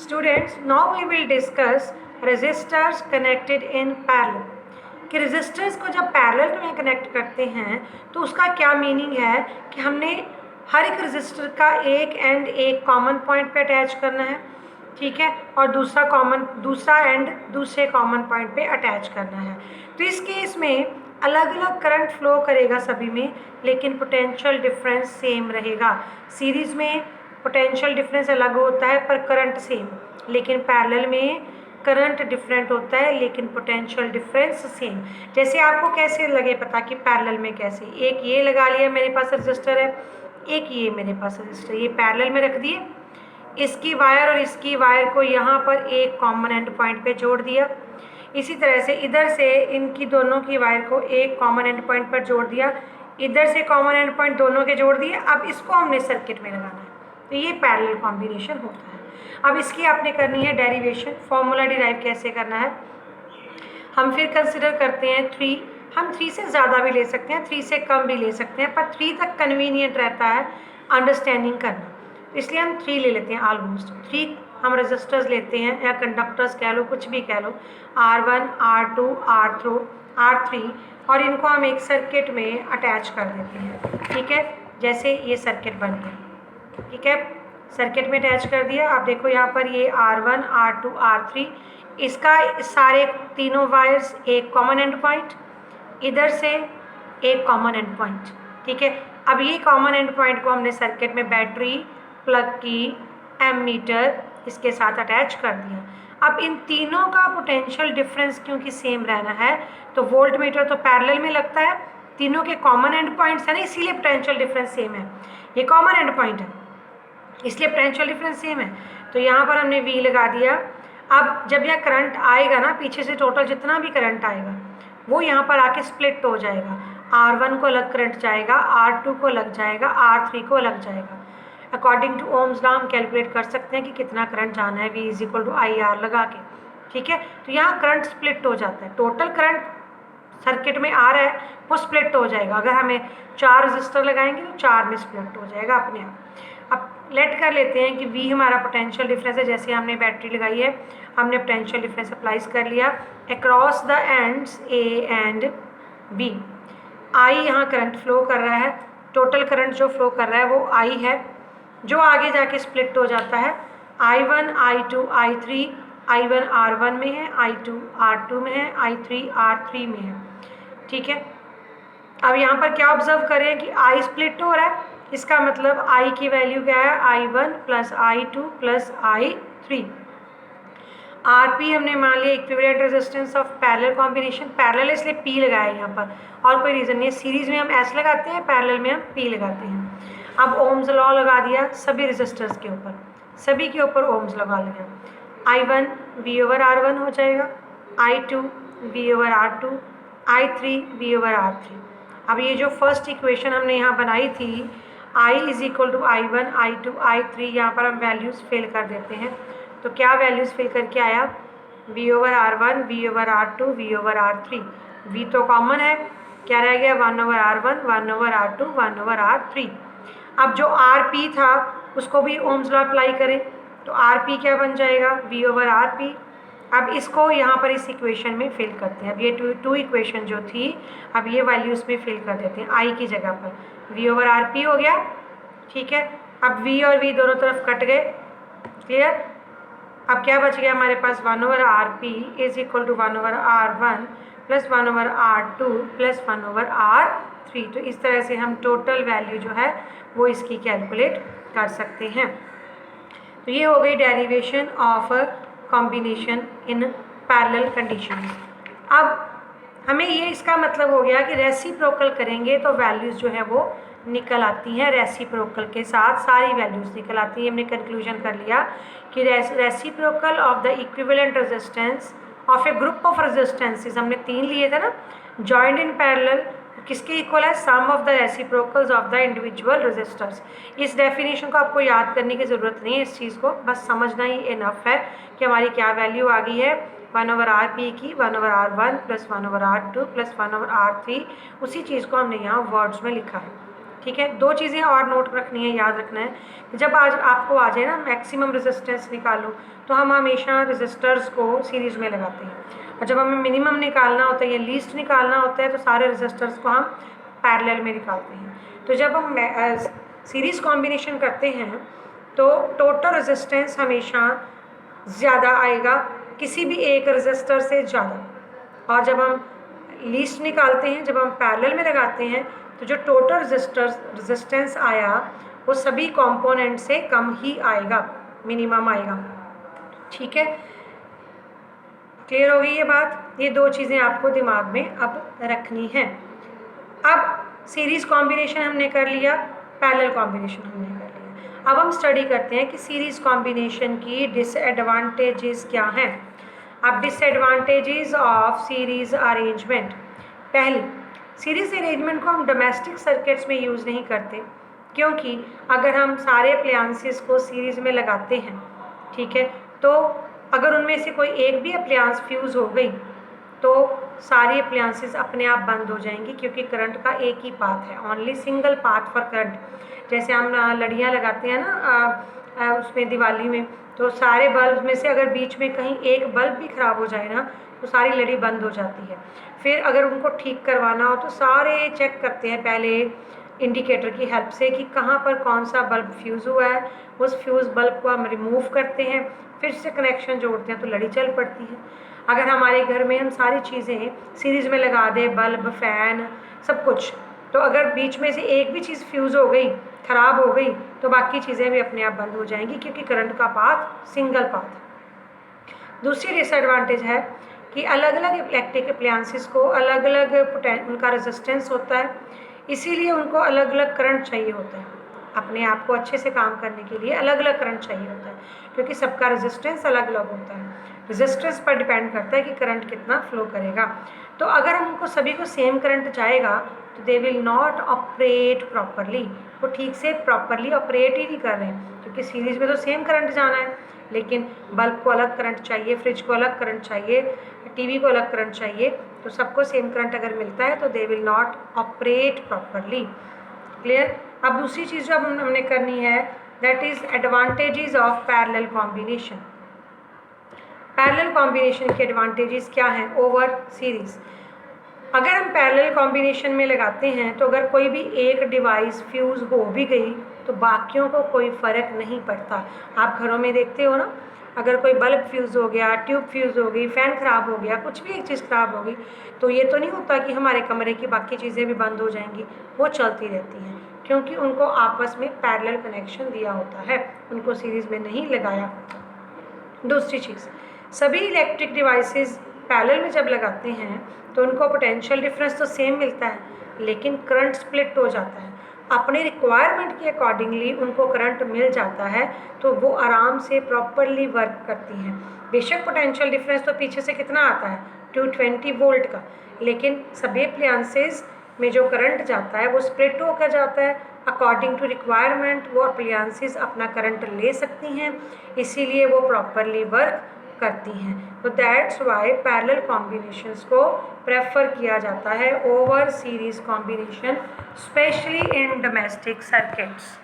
Students, now we will discuss resistors connected in parallel. कि resistors को जब parallel में कनेक्ट करते हैं तो उसका क्या मीनिंग है कि हमने हर एक रजिस्टर का एक एंड एक कॉमन पॉइंट पे अटैच करना है, ठीक है, और दूसरा एंड दूसरे कॉमन पॉइंट पे अटैच करना है। तो इस केस में अलग अलग करंट फ्लो करेगा सभी में, लेकिन पोटेंशियल डिफरेंस सेम रहेगा। सीरीज़ में पोटेंशियल डिफरेंस अलग होता है पर करंट सेम, लेकिन पैरेलल में करंट डिफरेंट होता है लेकिन पोटेंशियल डिफरेंस सेम। जैसे आपको कैसे लगे पता कि पैरेलल में कैसे, एक ये लगा लिया मेरे पास रजिस्टर है, एक ये मेरे पास रजिस्टर, ये पैरेलल में रख दिए, इसकी वायर और इसकी वायर को यहाँ पर एक कॉमन एंड पॉइंट पे जोड़ दिया। इसी तरह से इधर से इनकी दोनों की वायर को एक कॉमन एंड पॉइंट पर जोड़ दिया, इधर से कॉमन एंड पॉइंट दोनों के जोड़ दिए। अब इसको हमने सर्किट में लगाना है, तो ये पैरेलल कॉम्बिनेशन होता है। अब इसकी आपने करनी है डेरिवेशन, फॉर्मूला डिराइव कैसे करना है। हम फिर कंसिडर करते हैं 3, हम 3 से ज़्यादा भी ले सकते हैं, 3 से कम भी ले सकते हैं, पर 3 तक कन्वीनियंट रहता है अंडरस्टैंडिंग करना, इसलिए हम 3 ले लेते हैं। ऑलमोस्ट 3 हम रजिस्टर्स लेते हैं या कंडक्टर्स कह लो, कुछ भी कह लो, R1, R2, R3, और इनको हम एक सर्किट में अटैच कर देते हैं, ठीक है। जैसे ये सर्किट बन गया, ठीक है, सर्किट में अटैच कर दिया। आप देखो यहाँ पर ये R1, R2, R3, इसका सारे तीनों वायर्स एक कॉमन एंड पॉइंट, इधर से एक कॉमन एंड पॉइंट, ठीक है। अब ये कॉमन एंड पॉइंट को हमने सर्किट में बैटरी, प्लग की, एमीटर इसके साथ अटैच कर दिया। अब इन तीनों का पोटेंशियल डिफरेंस क्योंकि सेम रहना है तो वोल्ट मीटर तो पैरेलल में लगता है, तीनों के कॉमन एंड पॉइंट्स है ना, इसीलिए पोटेंशियल डिफरेंस सेम है। ये कॉमन एंड पॉइंट है इसलिए पोटेंशियल डिफरेंस सेम है। तो यहाँ पर हमने V लगा दिया। अब जब यह करंट आएगा ना, पीछे से टोटल जितना भी करंट आएगा वो यहाँ पर आके स्प्लिट हो जाएगा। R1 को अलग करंट जाएगा, R2 को लग जाएगा, R3 को लग जाएगा। अकॉर्डिंग टू ओम्स लॉ हम कैलकुलेट कर सकते हैं कि कितना करंट जाना है, V = IR लगा के, ठीक है। तो यहाँ करंट स्प्लिट हो जाता है, टोटल करंट सर्किट में आ रहा है वो स्प्लिट हो जाएगा। अगर हमें 4 रजिस्टर लगाएंगे तो 4 में स्प्लिट हो जाएगा अपने आप। अब लेट कर लेते हैं कि V हमारा पोटेंशियल डिफरेंस है। जैसे हमने बैटरी लगाई है, हमने पोटेंशियल डिफरेंस अप्लाइज कर लिया across the ends A and B। I यहाँ करंट फ्लो कर रहा है, टोटल करंट जो फ्लो कर रहा है वो I है, जो आगे जाके स्प्लिट हो जाता है I1, I2, I3। I1 R1 में है, I2 R2 में है, I3 R3 में है, ठीक है। अब यहाँ पर क्या ऑब्जर्व करें कि I स्प्लिट हो रहा है, इसका मतलब I की वैल्यू क्या है, I1 + I2 + I3। RP हमने मान लिया equivalent resistance of parallel combination, parallel इसलिए P लगाया यहाँ पर, और कोई रीज़न नहीं है। सीरीज़ में हम S लगाते हैं, पैरेलल में हम P लगाते हैं। अब ओम्स लॉ लगा दिया सभी रजिस्टर्स के ऊपर, सभी के ऊपर ओम्स लगा लिया। I1 V/R1 हो जाएगा, I2 V/R2, I3 V/R3। अब ये जो फर्स्ट इक्वेशन हमने यहाँ बनाई थी I = I1, I2, I3, यहाँ पर हम वैल्यूज़ फिल कर देते हैं। तो क्या वैल्यूज़ फिल करके आया, V/R1, V/R2, V/R3। V तो कॉमन है, क्या रह गया, 1/R1, 1/R2, 1/R3। अब जो RP था उसको भी ओम्स लॉ अप्लाई करें तो RP क्या बन जाएगा, V/RP। अब इसको यहाँ पर इस इक्वेशन में फिल करते हैं। अब ये टू इक्वेशन जो थी, अब ये वैल्यूज़ में फिल कर देते हैं I की जगह पर, V/RP हो गया, ठीक है। अब V और V दोनों तरफ कट गए, क्लियर। अब क्या बच गया हमारे पास, 1/RP = 1/R1 + 1/R2 + 1/R3। तो इस तरह से हम टोटल वैल्यू जो है वो इसकी कैलकुलेट कर सकते हैं। तो ये हो गई derivation of combination in parallel conditions. अब हमें ये इसका मतलब हो गया कि रेसिप्रोकल करेंगे तो वैल्यूज़ जो है वो निकल आती हैं, रेसिप्रोकल के साथ सारी वैल्यूज़ निकल आती हैं। हमने कंक्लूजन कर लिया कि reciprocal of the equivalent resistance of a group of resistances, हमने 3 लिए थे ना, जॉइंड इन पैरेलल, किसके इक्वल है, sum of the reciprocals of the individual resistors. इस डेफिनेशन को आपको याद करने की ज़रूरत नहीं है, इस चीज़ को बस समझना ही इनफ है कि हमारी क्या वैल्यू आ गई है, 1/RP की 1/R1 + 1/R2 + 1/R3। उसी चीज़ को हमने यहाँ वर्ड्स में लिखा है, ठीक है। दो चीज़ें और नोट रखनी है, याद रखना है। जब आज आपको आ जाए ना मैक्सिमम रेजिस्टेंस निकालो, तो हम हमेशा रेजिस्टर्स को सीरीज़ में लगाते हैं, और जब हमें मिनिमम निकालना होता है या लीस्ट निकालना होता है तो सारे रेजिस्टर्स को हम पैरेलल में निकालते हैं। तो जब हम सीरीज़ कॉम्बिनेशन करते हैं तो टोटल रेजिस्टेंस हमेशा ज़्यादा आएगा किसी भी एक रेजिस्टर से ज़्यादा, और जब हम लीस्ट निकालते हैं, जब हम पैरेलल में लगाते हैं, तो जो टोटल रेजिस्टेंस आया वो सभी कंपोनेंट से कम ही आएगा, मिनिमम आएगा। ठीक है, क्लियर हो गई ये बात? ये दो चीज़ें आपको दिमाग में अब रखनी है। अब सीरीज़ कॉम्बिनेशन हमने कर लिया, पैरेलल कॉम्बिनेशन हमने कर लिया। अब हम स्टडी करते हैं कि सीरीज़ कॉम्बिनेशन की डिसएडवांटेजेस क्या हैं। अब डिसएडवांटेजेस ऑफ सीरीज़ अरेंजमेंट। पहली, सीरीज़ अरेंजमेंट को हम डोमेस्टिक सर्किट्स में यूज़ नहीं करते, क्योंकि अगर हम सारे अप्लायंसेस को सीरीज़ में लगाते हैं, ठीक है, तो अगर उनमें से कोई एक भी अप्लायंस फ्यूज़ हो गई तो सारी अप्लायंसेस अपने आप बंद हो जाएंगी, क्योंकि करंट का एक ही पाथ है, only single path for current. जैसे हम लड़ियाँ लगाते हैं ना उसमें दिवाली में, तो सारे बल्ब में से अगर बीच में कहीं एक बल्ब भी ख़राब हो जाए ना तो सारी लड़ी बंद हो जाती है। फिर अगर उनको ठीक करवाना हो तो सारे चेक करते हैं पहले इंडिकेटर की हेल्प से कि कहाँ पर कौन सा बल्ब फ्यूज़ हुआ है, उस फ्यूज़ बल्ब को हम रिमूव करते हैं, फिर से कनेक्शन जोड़ते हैं तो लड़ी चल पड़ती है। अगर हमारे घर में हम सारी चीज़ें सीरीज़ में लगा दें, बल्ब, फ़ैन, सब कुछ, तो अगर बीच में से एक भी चीज़ फ्यूज़ हो गई, ख़राब हो गई, तो बाकी चीज़ें भी अपने आप बंद हो जाएंगी, क्योंकि करंट का पाथ सिंगल पाथ है। दूसरी डिसएडवांटेज है कि अलग अलग इलेक्ट्रिक अप्लायंसेस को अलग अलग उनका रेजिस्टेंस होता है, इसीलिए उनको अलग अलग करंट चाहिए होता है। अपने आप को अच्छे से काम करने के लिए अलग अलग करंट चाहिए होता है, क्योंकि सबका रेजिस्टेंस अलग अलग होता है। रेजिस्टेंस पर डिपेंड करता है कि करंट कितना फ्लो करेगा। तो अगर हम उनको सभी को सेम करंट जाएगा तो they will not operate properly, वो ठीक से प्रॉपरली ऑपरेट ही नहीं कर रहे हैं, क्योंकि सीरीज़ में तो सेम करंट जाना है, लेकिन बल्ब को अलग करंट चाहिए, फ्रिज को अलग करंट चाहिए, टीवी को अलग करंट चाहिए, तो सबको सेम करंट अगर मिलता है तो they will not operate properly. Clear? अब दूसरी चीज़ जो हमने करनी है, that is advantages of parallel combination. Parallel combination के एडवांटेजेस क्या हैं ओवर सीरीज़? अगर हम पैरेलल कॉम्बिनेशन में लगाते हैं तो अगर कोई भी एक डिवाइस फ्यूज़ हो भी गई तो बाकियों को कोई फ़र्क नहीं पड़ता। आप घरों में देखते हो ना, अगर कोई बल्ब फ्यूज़ हो गया, ट्यूब फ्यूज़ हो गई, फ़ैन ख़राब हो गया, कुछ भी एक चीज़ ख़राब हो गई, तो ये तो नहीं होता कि हमारे कमरे की बाकी चीज़ें भी बंद हो जाएंगी, वो चलती रहती हैं, क्योंकि उनको आपस में पैरेलल कनेक्शन दिया होता है, उनको सीरीज़ में नहीं लगाया होता। दूसरी चीज़, सभी इलेक्ट्रिक डिवाइसेस पैरेलल में जब लगाते हैं तो उनको पोटेंशियल डिफरेंस तो सेम मिलता है, लेकिन करंट स्प्लिट हो जाता है। अपने रिक्वायरमेंट के अकॉर्डिंगली उनको करंट मिल जाता है, तो वो आराम से प्रॉपरली वर्क करती हैं। बेशक पोटेंशियल डिफरेंस तो पीछे से कितना आता है, 220 वोल्ट का, लेकिन सभी अप्लायंसेस में जो करंट जाता है वो स्प्लिट होकर जाता है। अकॉर्डिंग टू रिक्वायरमेंट वो अप्लायंसेस अपना करंट ले सकती हैं, इसीलिए वो प्रॉपरली वर्क करती हैं। तो दैट्स वाई पैरेलल कॉम्बिनेशंस को प्रेफर किया जाता है over series combination, specially in domestic circuits.